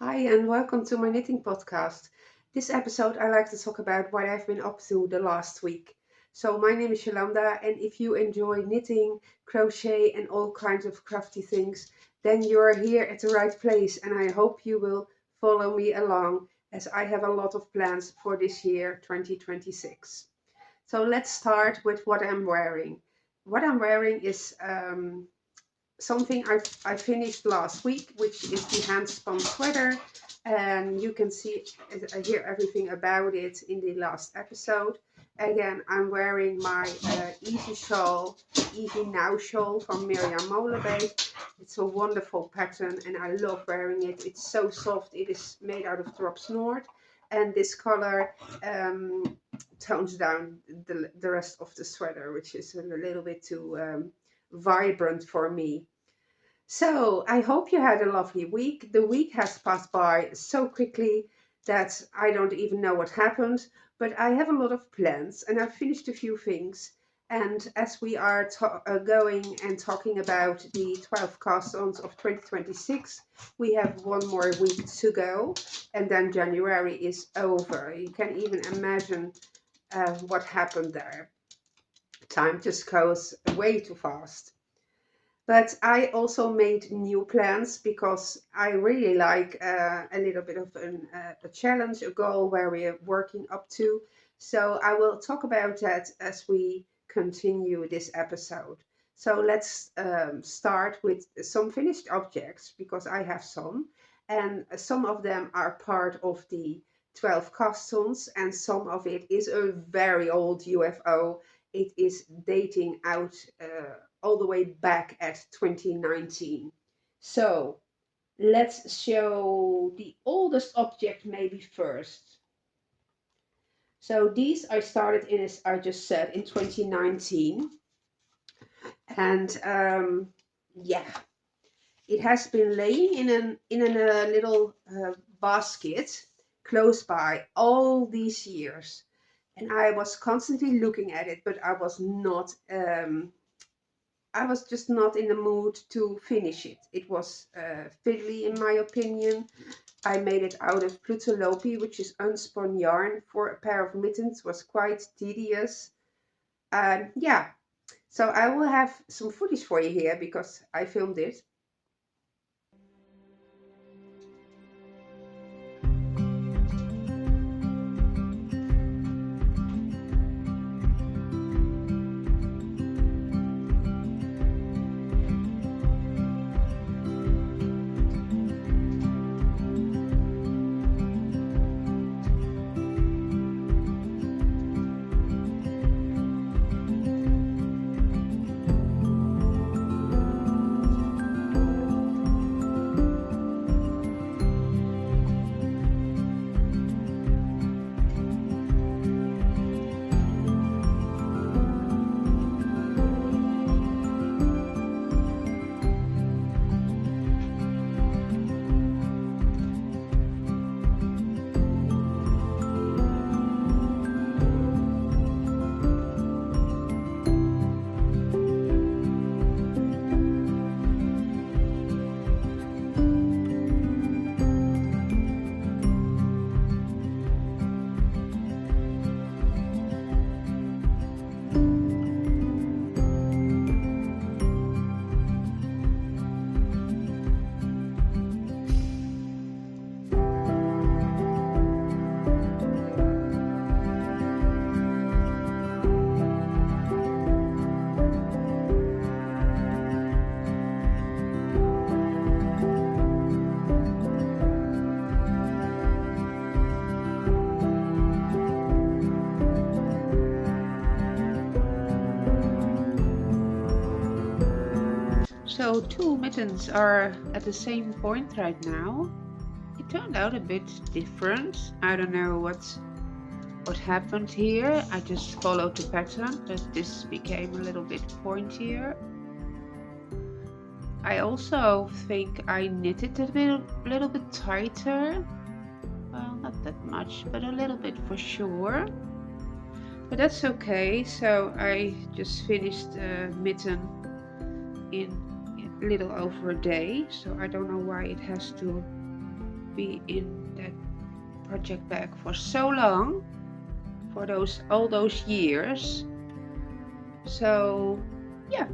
Hi, and welcome to my knitting podcast. This episode, I like to talk about what I've been up to the last week. So, my name is Jolanda, and if you enjoy knitting, crochet, and all kinds of crafty things, then you're here at the right place. And I hope you will follow me along as I have a lot of plans for this year, 2026. So, let's start with what I'm wearing. What I'm wearing is something I finished last week, which is the hand spun sweater, and you can see hear everything about it in the last episode. Again, I'm wearing my Easy shawl, Easy Now shawl from Miriam Molenbeek. It's a wonderful pattern, and I love wearing it. It's so soft. It is made out of drop snort, and this color tones down the rest of the sweater, which is a little bit too vibrant for me. So I hope you had a lovely week. The week has passed by so quickly that I don't even know what happened, but I have a lot of plans and I've finished a few things. And as we are going and talking about the 12 castons of 2026, we have one more week to go, and then January is over. You can even imagine what happened there. Time just goes way too fast. But I also made new plans because I really like a little bit of a challenge, a goal where we are working up to. So I will talk about that as we continue this episode. So let's start with some finished objects because I have some, and some of them are part of the 12 customs, and some of it is a very old UFO. It is dating out all the way back at 2019. So let's show the oldest object maybe first. So these I started in, as I just said, in 2019. And yeah, it has been laying in a little basket close by all these years. And I was constantly looking at it, but I was just not in the mood to finish it. It was fiddly, in my opinion. I made it out of Plutolopi, which is unspun yarn, for a pair of mittens. It was quite tedious. Yeah, so I will have some footage for you here because I filmed it. So two mittens are at the same point right now. It turned out a bit different. I don't know what happened here. I just followed the pattern, but this became a little bit pointier. I also think I knitted a little bit tighter. Well, not that much, but a little bit for sure. But that's okay. So I just finished a mitten in a little over a day. So I don't know why it has to be in that project bag for so long, for all those years. So yeah.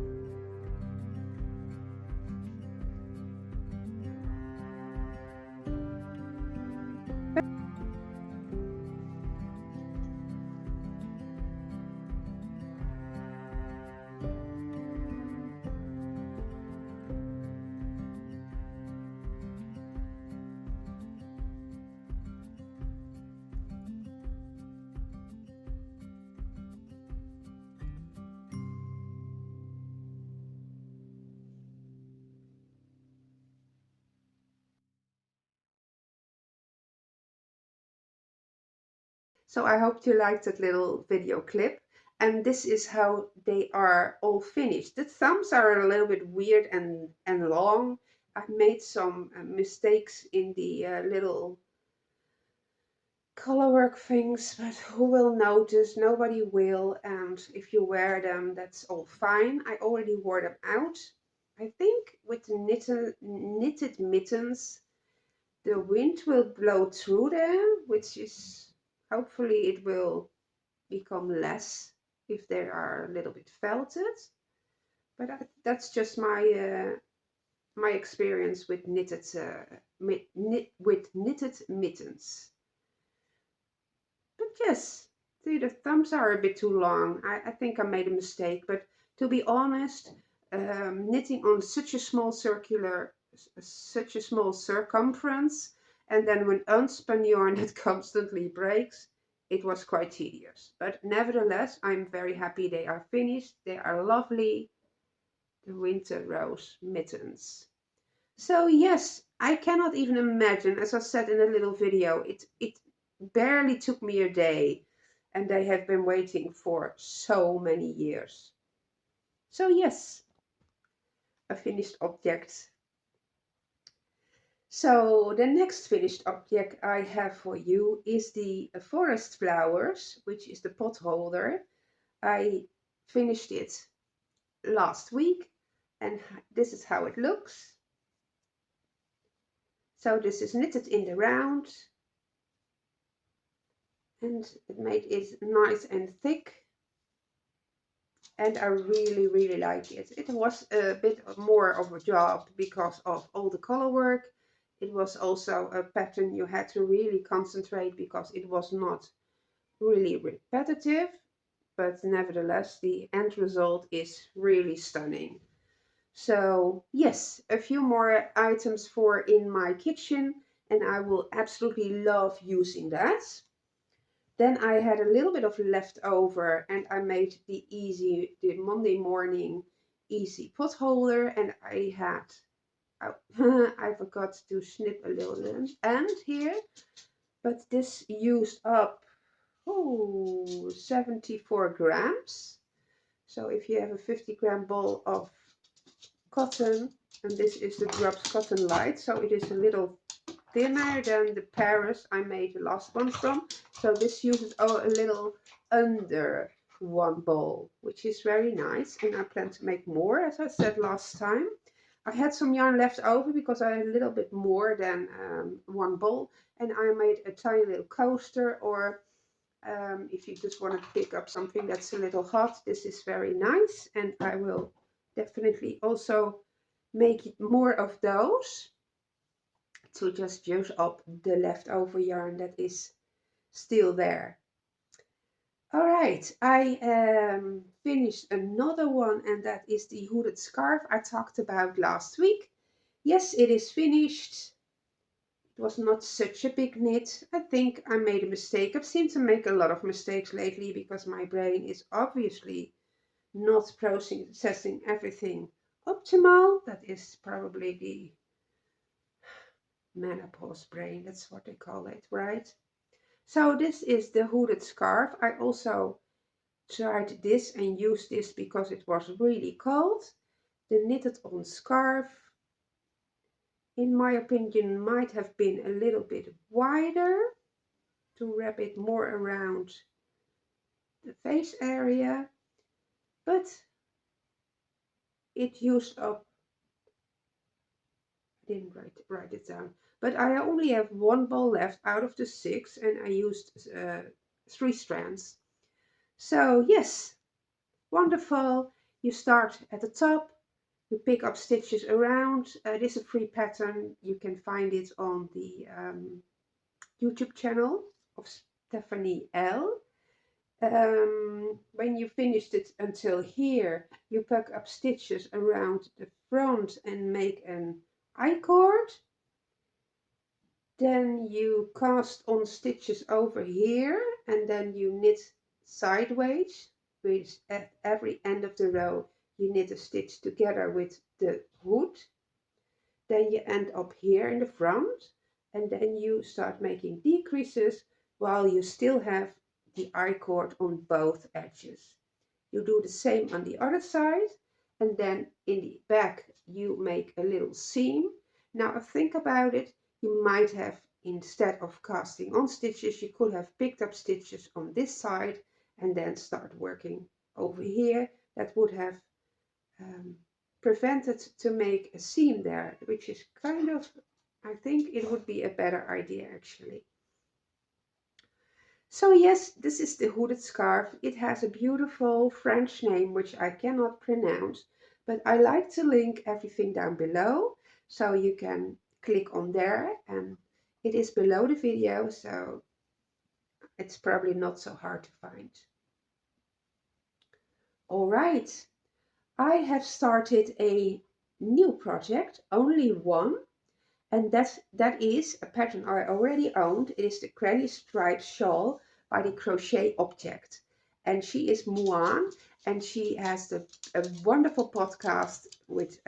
So I hope you liked that little video clip. And this is how they are all finished. The thumbs are a little bit weird and long. I made some mistakes in the little colourwork things, but who will notice? Nobody will. And if you wear them, that's all fine. I already wore them out. I think with the knitted mittens, the wind will blow through them, which is hopefully it will become less if they are a little bit felted. But that's just my experience with knitted mittens. But yes, see, the thumbs are a bit too long. I think I made a mistake. But to be honest, knitting on such a such a small circumference, and then when unspun yarn that constantly breaks, it was quite tedious. But nevertheless, I'm very happy they are finished. They are lovely, the winter rose mittens. So yes, I cannot even imagine, as I said in a little video, it barely took me a day, and they have been waiting for so many years. So yes, a finished object. So the next finished object I have for you is the forest flowers, which is the pot holder. I finished it last week, and this is how it looks. So this is knitted in the round, and it made it nice and thick, and I really like it. It was a bit more of a job because of all the color work. It was also a pattern you had to really concentrate because it was not really repetitive, but nevertheless the end result is really stunning. So yes, a few more items for in my kitchen, and I will absolutely love using that. Then I had a little bit of leftover, and I made the Monday morning easy pot holder, and I had, oh, I forgot to snip a little end here, but this used up, 74 grams. So if you have a 50-gram ball of cotton, and this is the Drops Cotton Light, so it is a little thinner than the Paris I made the last one from. So this uses a little under one bowl, which is very nice. And I plan to make more, as I said last time. I had some yarn left over because I had a little bit more than one bowl. And I made a tiny little coaster, or if you just want to pick up something that's a little hot, this is very nice. And I will definitely also make more of those to just use up the leftover yarn that is still there. All right, I finished another one, and that is the hooded scarf I talked about last week. Yes, it is finished. It was not such a big knit. I think I made a mistake. I've seemed to make a lot of mistakes lately because my brain is obviously not processing everything optimal. That is probably the menopause brain, that's what they call it, right? So this is the hooded scarf. I also tried this and used this because it was really cold. The knitted on scarf, in my opinion, might have been a little bit wider to wrap it more around the face area, but it used up, I didn't write it down, but I only have one ball left out of the 6 and I used 3 strands. So yes, wonderful. You start at the top, you pick up stitches around. It is a free pattern. You can find it on the YouTube channel of Stephanie L. When you finished it until here, you pick up stitches around the front and make an I-cord. Then you cast on stitches over here and then you knit sideways, which at every end of the row you knit a stitch together with the hood. Then you end up here in the front and then you start making decreases while you still have the I-cord on both edges. You do the same on the other side and then in the back you make a little seam. Now think about it, you might have, instead of casting on stitches, you could have picked up stitches on this side and then start working over here. That would have prevented to make a seam there, which is kind of, I think it would be a better idea actually. So yes, this is the hooded scarf. It has a beautiful French name which I cannot pronounce, but I like to link everything down below so you can click on there, and it is below the video, so it's probably not so hard to find. All right, I have started a new project, only one, and that is a pattern I already owned. It is the granny striped shawl by the Crochet Object, and she is Muan, and she has a wonderful podcast with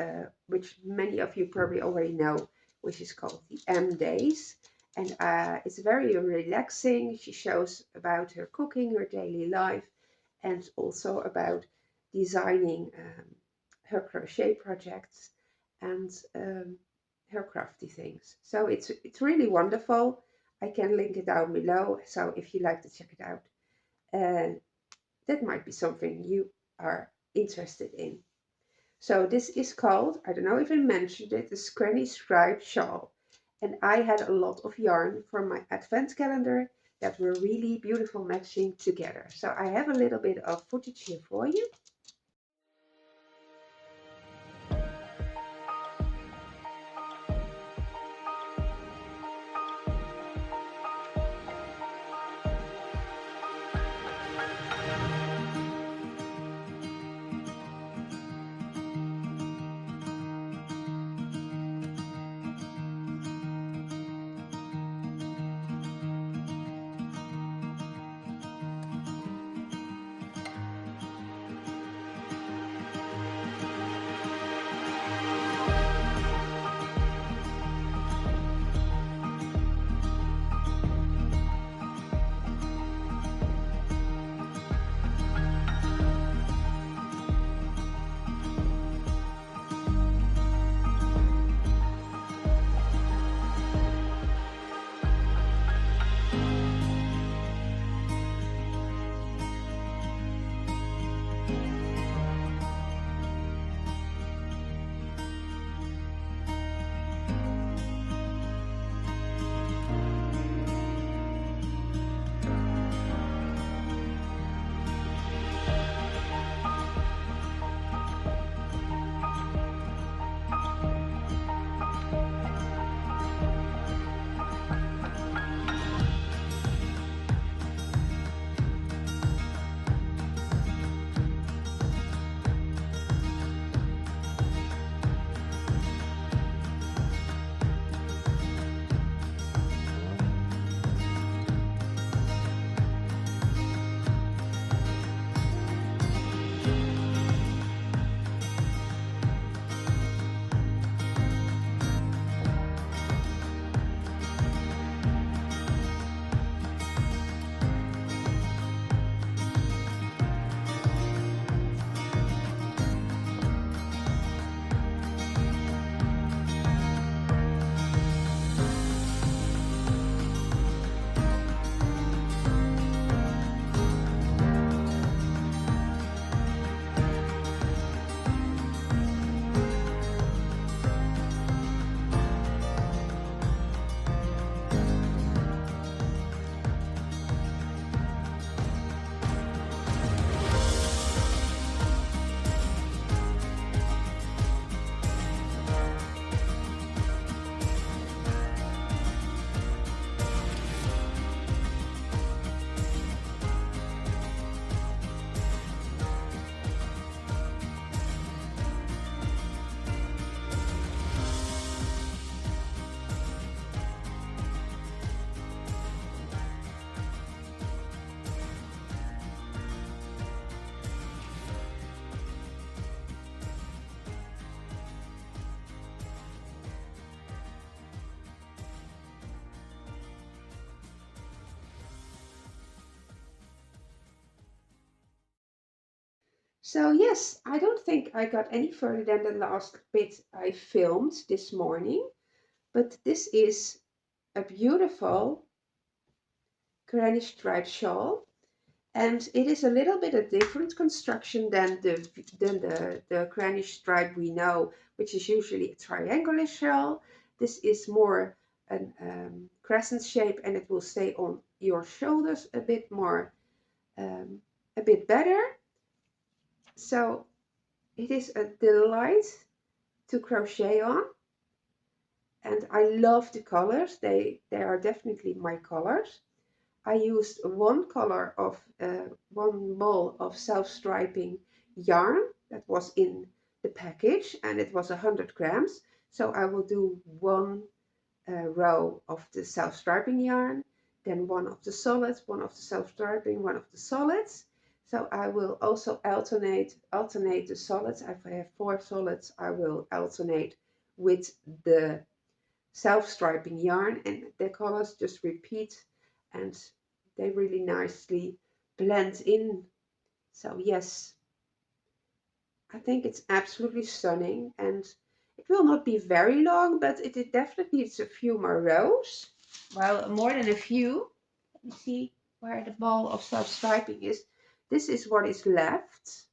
which many of you probably already know, which is called the M Days, and it's very relaxing. She shows about her cooking, her daily life, and also about designing her crochet projects and her crafty things. So it's really wonderful. I can link it down below, so if you like to check it out, that might be something you are interested in. So this is called, I don't know if I mentioned it, the Granny Striped Shawl. And I had a lot of yarn from my advent calendar that were really beautiful matching together. So I have a little bit of footage here for you. So yes, I don't think I got any further than the last bit I filmed this morning, but this is a beautiful granny striped shawl, and it is a little bit a different construction than the granny stripe we know, which is usually a triangular shawl. This is more an crescent shape, and it will stay on your shoulders a bit more, um, a bit better. So it is a delight to crochet on, and I love the colors. They are definitely my colors. I used one ball of self-striping yarn that was in the package, and it was 100 grams. So I will do one row of the self-striping yarn, then one of the solids, one of the self-striping, one of the solids. So I will also alternate the solids. If I have 4 solids, I will alternate with the self-striping yarn, and the colors just repeat, and they really nicely blend in. So yes, I think it's absolutely stunning, and it will not be very long, but it definitely needs a few more rows. Well, more than a few. Let me see where the ball of self-striping is. This is what is left.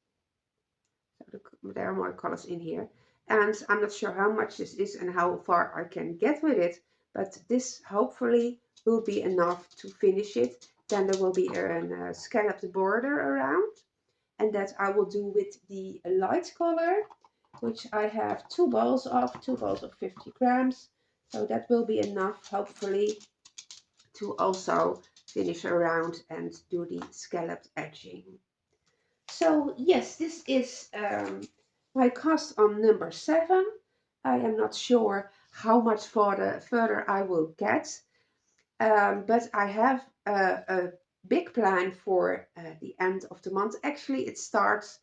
So there are more colors in here. And I'm not sure how much this is and how far I can get with it, but this hopefully will be enough to finish it. Then there will be a scalloped border around, and that I will do with the light color, which I have two balls of 50 grams. So that will be enough, hopefully, to also finish around and do the scalloped edging. So yes, this is my cast on number 7. I am not sure how much further I will get, but I have a big plan for the end of the month. Actually, it starts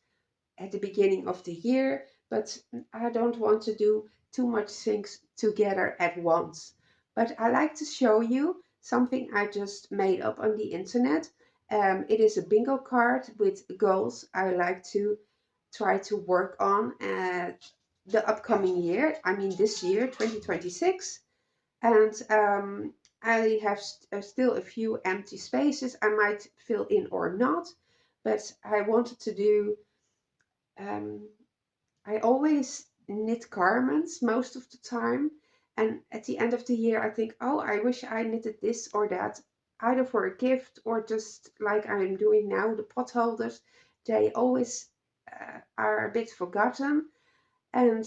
at the beginning of the year, but I don't want to do too much things together at once. But I like to show you something I just made up on the internet. It is a bingo card with goals I like to try to work on the upcoming year. I mean, this year, 2026. And I have still a few empty spaces I might fill in or not. But I wanted to do um, I always knit garments most of the time. And at the end of the year, I think, oh, I wish I knitted this or that, either for a gift or just like I'm doing now, the pot holders. They always are a bit forgotten. And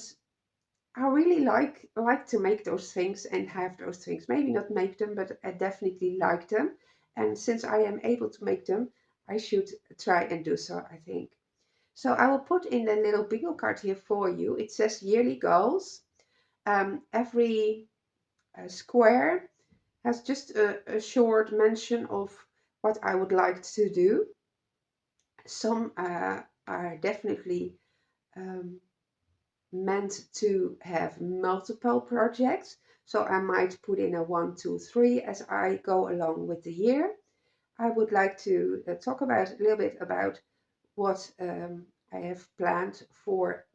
I really like to make those things and have those things. Maybe not make them, but I definitely like them. And since I am able to make them, I should try and do so, I think. So I will put in a little bingo card here for you. It says yearly goals. Every square has just a short mention of what I would like to do. Some are definitely um, meant to have multiple projects. So I might put in a 1, 2, 3 as I go along with the year. I would like to talk about a little bit about what I have planned for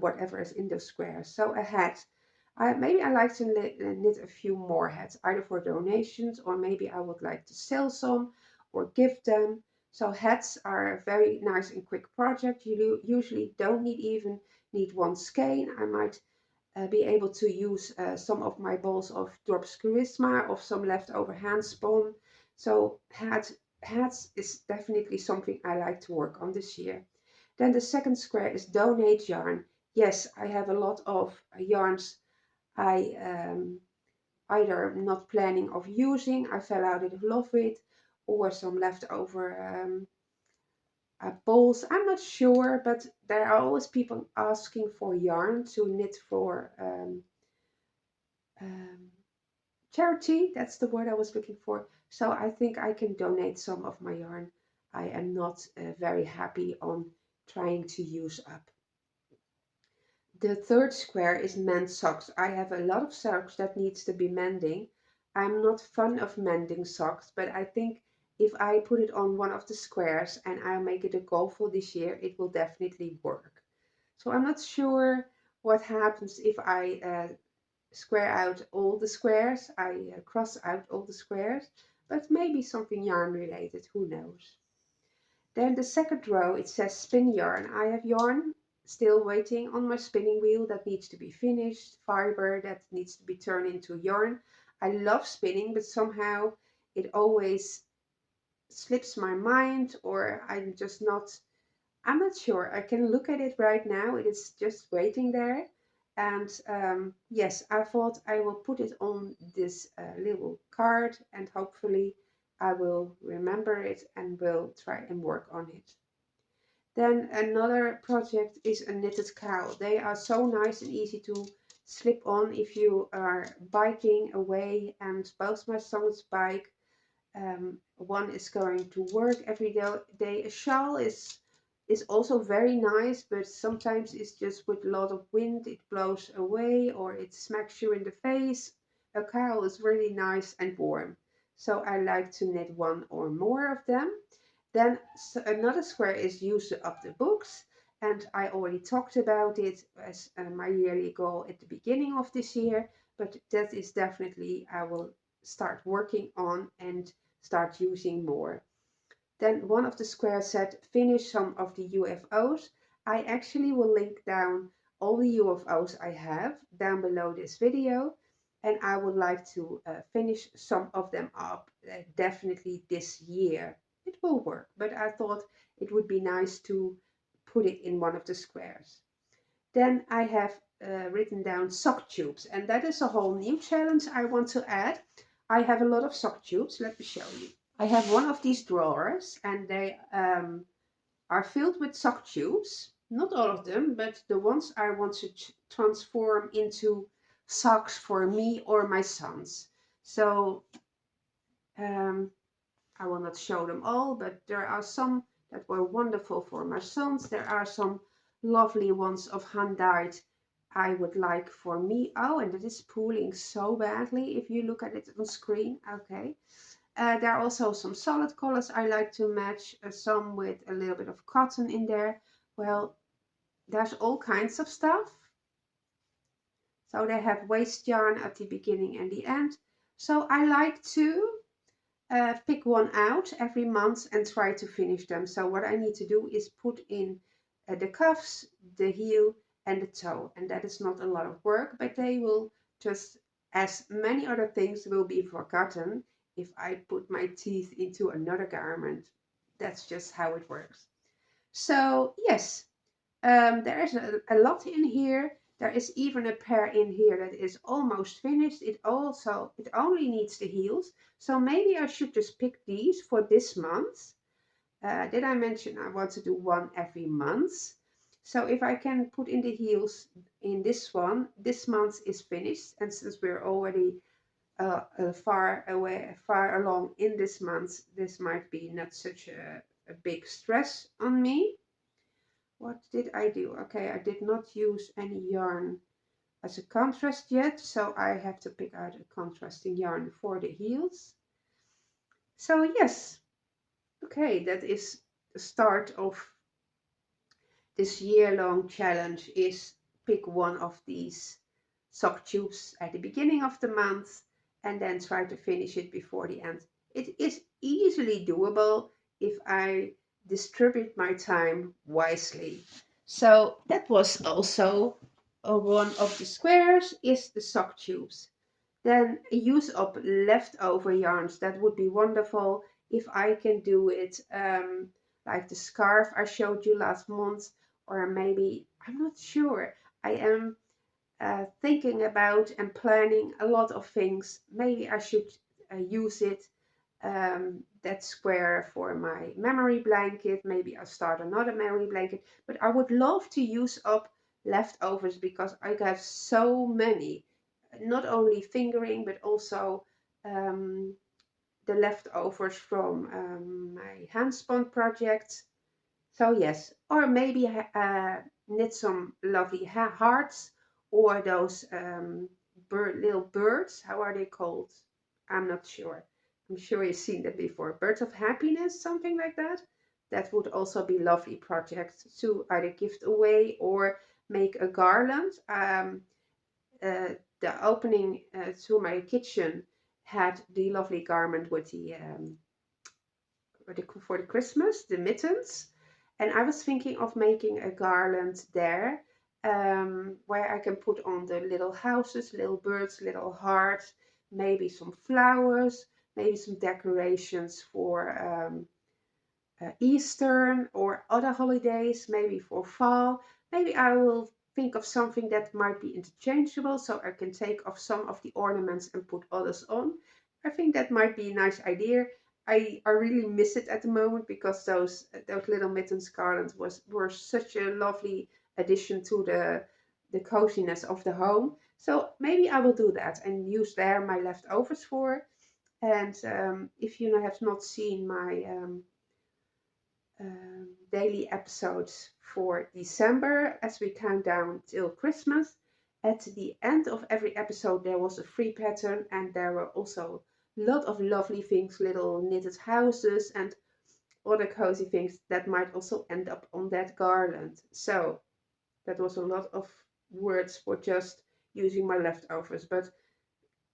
whatever is in those squares. So a hat. Maybe I like to knit a few more hats, either for donations or maybe I would like to sell some or give them. So hats are a very nice and quick project. You usually don't need one skein. I might be able to use some of my balls of Drops Charisma or some leftover hand spun. So hats is definitely something I like to work on this year. Then the second square is donate yarn. Yes, I have a lot of yarns I either not planning of using, I fell out of love with, or some leftover balls. I'm not sure, but there are always people asking for yarn to knit for um, charity. That's the word I was looking for. So I think I can donate some of my yarn. I am not very happy on trying to use up. The third square is mend socks. I have a lot of socks that needs to be mending. I'm not fond of mending socks, but I think if I put it on one of the squares and I make it a goal for this year, it will definitely work. So I'm not sure what happens if I square out all the squares. I cross out all the squares, but maybe something yarn related, who knows. Then the second row, it says spin yarn. I have yarn still waiting on my spinning wheel that needs to be finished, fiber that needs to be turned into yarn. I love spinning, but somehow it always slips my mind, or I'm not sure. I can look at it right now. It is just waiting there. And yes, I thought I will put it on this little card, and hopefully I will remember it and will try and work on it. Then another project is a knitted cowl. They are so nice and easy to slip on if you are biking away, and both my sons bike. One is going to work every day. A shawl is also very nice, but sometimes it's just with a lot of wind, it blows away or it smacks you in the face. A cowl is really nice and warm, so I like to knit one or more of them. Then another square is use up the books, and I already talked about it as my yearly goal at the beginning of this year, but that is definitely I will start working on and start using more. Then one of the squares said finish some of the UFOs. I actually will link down all the UFOs I have down below this video, and I would like to finish some of them up definitely this year. It will work, but I thought it would be nice to put it in one of the squares. Then I have written down sock tubes, and that is a whole new challenge I want to add. I have a lot of sock tubes. Let me show you. I have one of these drawers, and they are filled with sock tubes. Not all of them, but the ones I want to transform into socks for me or my sons. So um, I will not show them all, but there are some that were wonderful for my sons. There are some lovely ones of hand-dyed I would like for me. Oh, and it is pooling so badly if you look at it on screen. Okay. There are also some solid colors I like to match, some with a little bit of cotton in there. Well, there's all kinds of stuff. So they have waste yarn at the beginning and the end. So I like to pick one out every month and try to finish them. So what I need to do is put in the cuffs, the heel and the toe. And that is not a lot of work, but they will just, as many other things, will be forgotten if I put my teeth into another garment. That's just how it works. So yes, there is a lot in here. There is even a pair in here that is almost finished. It only needs the heels. So maybe I should just pick these for this month. Did I mention I want to do one every month? So if I can put in the heels in this one, this month is finished. And since we're already far along in this month, this might be not such a big stress on me. What did I do? Okay, I did not use any yarn as a contrast yet, so I have to pick out a contrasting yarn for the heels. So yes, okay, that is the start of this year-long challenge, is pick one of these sock tubes at the beginning of the month and then try to finish it before the end. It is easily doable if I distribute my time wisely. So that was also one of the squares, is the sock tubes. Then use up leftover yarns. That would be wonderful if I can do it like the scarf I showed you last month, or maybe, I'm not sure. I am thinking about and planning a lot of things. Maybe I should use it, that square, for my memory blanket. Maybe I'll start another memory blanket. But I would love to use up leftovers because I got so many. Not only fingering, but also the leftovers from my handspun project. So yes, or maybe knit some lovely hearts, or those little birds. How are they called? I'm not sure. I'm sure you've seen that before. Birds of Happiness, something like that. That would also be lovely projects to either gift away or make a garland. The opening to my kitchen had the lovely garment with for the Christmas, the mittens, and I was thinking of making a garland there, where I can put on the little houses, little birds, little hearts, maybe some flowers, maybe some decorations for Easter or other holidays, maybe for fall. Maybe I will think of something that might be interchangeable so I can take off some of the ornaments and put others on. I think that might be a nice idea. I really miss it at the moment because those little mittens garlands were such a lovely addition to the coziness of the home. So maybe I will do that and use there my leftovers for. And if you have not seen my daily episodes for December as we count down till Christmas. At the end of every episode, there was a free pattern, and there were also a lot of lovely things, little knitted houses and other cozy things that might also end up on that garland. So that was a lot of words for just using my leftovers, but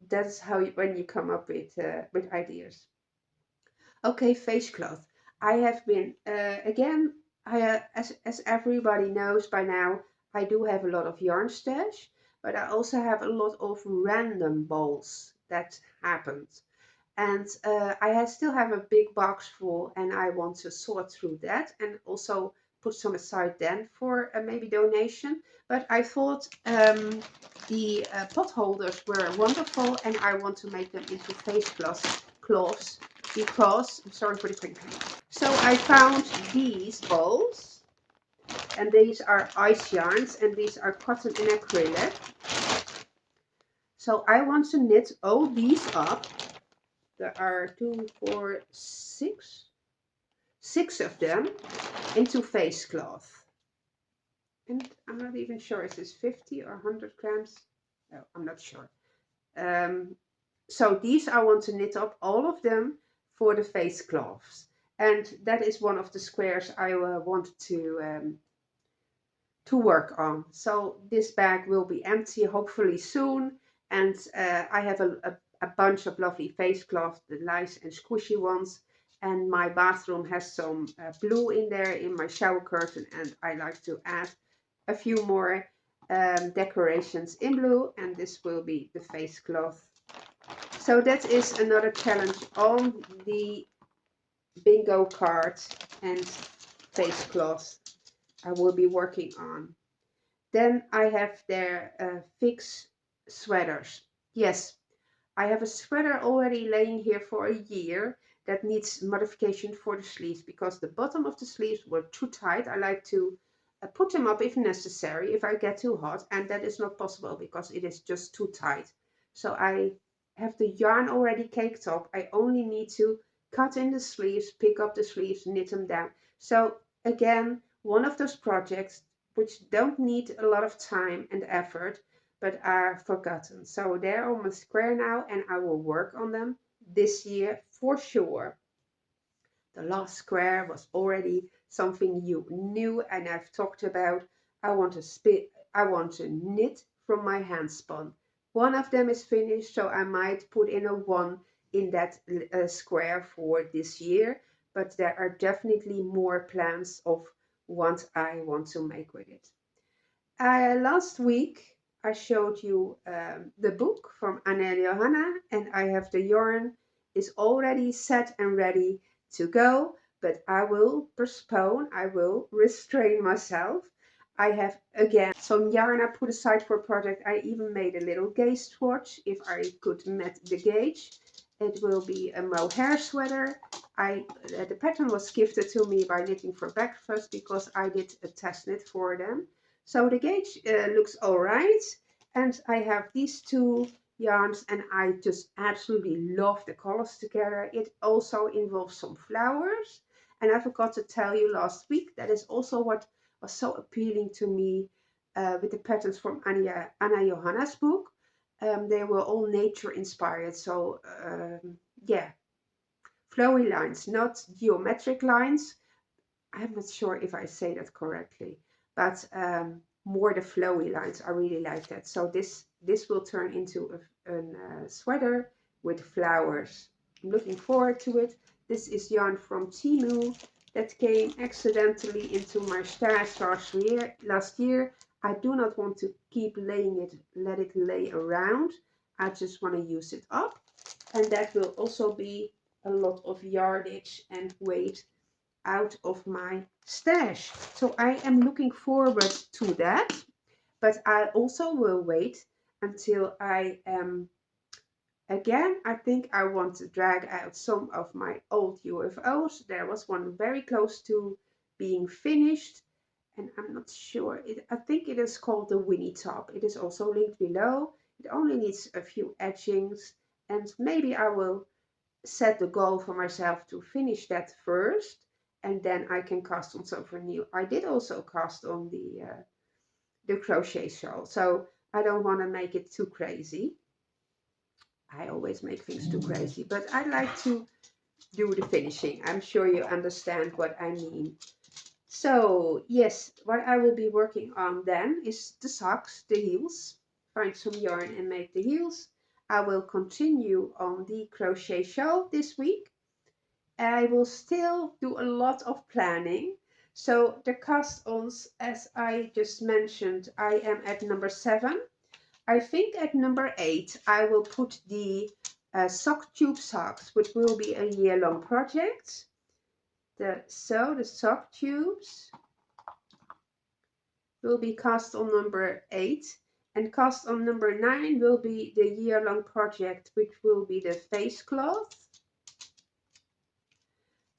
that's how when you come up with ideas. Okay, face cloth. I have been again. As everybody knows by now, I do have a lot of yarn stash, but I also have a lot of random balls that happened, and still have a big box full, and I want to sort through that and also put some aside then for maybe donation. But I thought the pot holders were wonderful, and I want to make them into face cloths because I'm sorry for the crinkling. So I found these balls, and these are ice yarns, and these are cotton and acrylic. So I want to knit all these up. There are six of them into face cloth. And I'm not even sure, is this 50 or 100 grams? No, I'm not sure. So these I want to knit up all of them for the face cloths. And that is one of the squares I want to work on. So this bag will be empty hopefully soon. And I have a bunch of lovely face cloths, the nice and squishy ones. And my bathroom has some blue in there in my shower curtain. And I like to add a few more decorations in blue. And this will be the face cloth. So that is another challenge on the bingo card and face cloth I will be working on. Then I have their fix sweaters. Yes, I have a sweater already laying here for a year that needs modification for the sleeves because the bottom of the sleeves were too tight. I like to put them up if necessary, if I get too hot, and that is not possible because it is just too tight. So I have the yarn already caked up. I only need to cut in the sleeves, pick up the sleeves, knit them down. So again, one of those projects which don't need a lot of time and effort, but are forgotten. So they're on my square now, and I will work on them this year for sure. The last square was already something you knew and I've talked about. I want to knit from my hand spun. One of them is finished, so I might put in a one in that square for this year, but there are definitely more plans of what I want to make with it. Last week I showed you the book from Anna and Johanna, and I have the yarn is already set and ready to go, but I will postpone, I will restrain myself. I have again some yarn I put aside for a project. I even made a little gauge swatch if I could met the gauge. It will be a mohair sweater. The pattern was gifted to me by Knitting for Breakfast because I did a test knit for them. So the gauge looks all right. And I have these two yarns and I just absolutely love the colors together. It also involves some flowers. And I forgot to tell you last week, that is also what was so appealing to me with the patterns from Anna Johanna's book. They were all nature inspired. So yeah, flowy lines, not geometric lines. I'm not sure if I say that correctly, but more the flowy lines. I really like that. So this will turn into a sweater with flowers. I'm looking forward to it. This is yarn from Timu that came accidentally into my stash last year. I do not want to keep laying it, let it lay around. I just want to use it up. And that will also be a lot of yardage and weight out of my stash. So I am looking forward to that, but I also will wait until I am again. I think I want to drag out some of my old UFOs. There was one very close to being finished, and I'm not sure. I think it is called the Winnie Top. It is also linked below. It only needs a few edgings, and maybe I will set the goal for myself to finish that first, and then I can cast on something new. I did also cast on the crochet shawl, so I don't want to make it too crazy. I always make things too crazy, but I like to do the finishing. I'm sure you understand what I mean. So yes, what I will be working on then is the socks, the heels. Find some yarn and make the heels. I will continue on the crochet shawl this week. I will still do a lot of planning. So the cast-ons, as I just mentioned, I am at number 7. I think at number 8, I will put the sock tube socks, which will be a year-long project. The sock tubes will be cast on number 8. And cast on number 9 will be the year-long project, which will be the face cloth.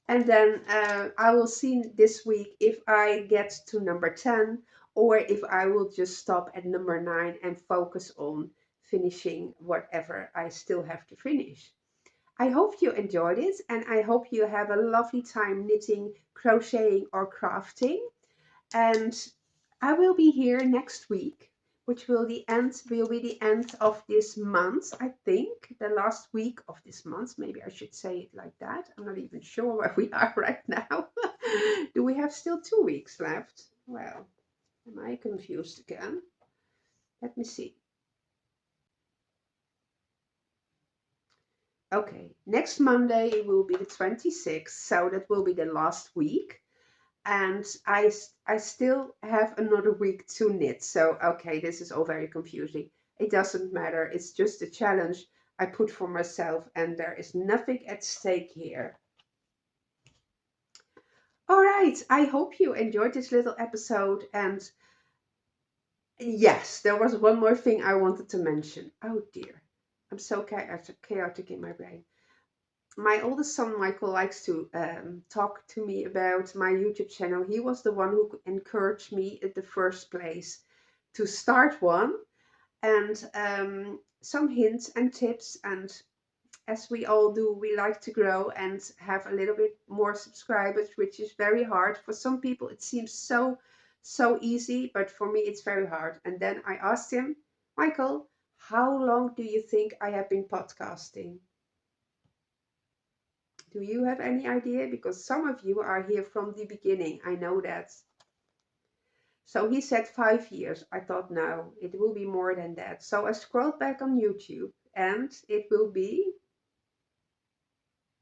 And then I will see this week if I get to number 10 or if I will just stop at number 9 and focus on finishing whatever I still have to finish. I hope you enjoyed it, and I hope you have a lovely time knitting, crocheting or crafting. And I will be here next week, which will be the end of this month. I think the last week of this month. Maybe I should say it like that. I'm not even sure where we are right now. Do we have still 2 weeks left? Well, am I confused again? Let me see. Okay, next Monday will be the 26th, so that will be the last week. And I still have another week to knit. So, okay, this is all very confusing. It doesn't matter. It's just a challenge I put for myself, and there is nothing at stake here. All right, I hope you enjoyed this little episode. And yes, there was one more thing I wanted to mention. Oh dear, I'm so chaotic in my brain. My oldest son Michael likes to talk to me about my YouTube channel. He was the one who encouraged me in the first place to start one, and some hints and tips. And as we all do, we like to grow and have a little bit more subscribers, which is very hard. For some people it seems so easy, but for me it's very hard. And then I asked him, Michael, how long do you think I have been podcasting? Do you have any idea? Because some of you are here from the beginning. I know that. So he said 5 years. I thought, no, it will be more than that. So I scrolled back on YouTube and it will be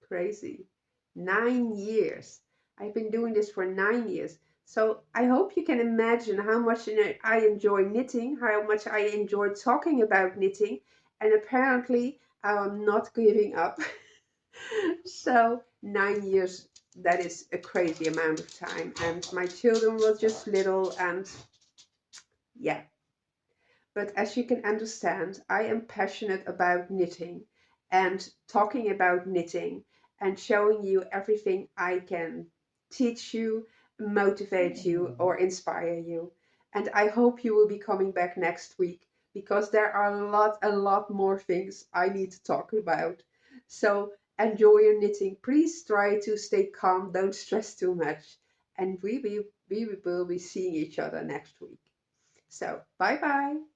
crazy. 9 years. I've been doing this for 9 years. So I hope you can imagine how much I enjoy knitting, how much I enjoy talking about knitting. And apparently I'm not giving up. So 9 years, that is a crazy amount of time. And my children were just little, and yeah. But as you can understand, I am passionate about knitting and talking about knitting and showing you everything I can teach you, motivate you, or inspire you. And I hope you will be coming back next week because there are a lot more things I need to talk about. So enjoy your knitting. Please try to stay calm. Don't stress too much. And we will be seeing each other next week. So bye bye.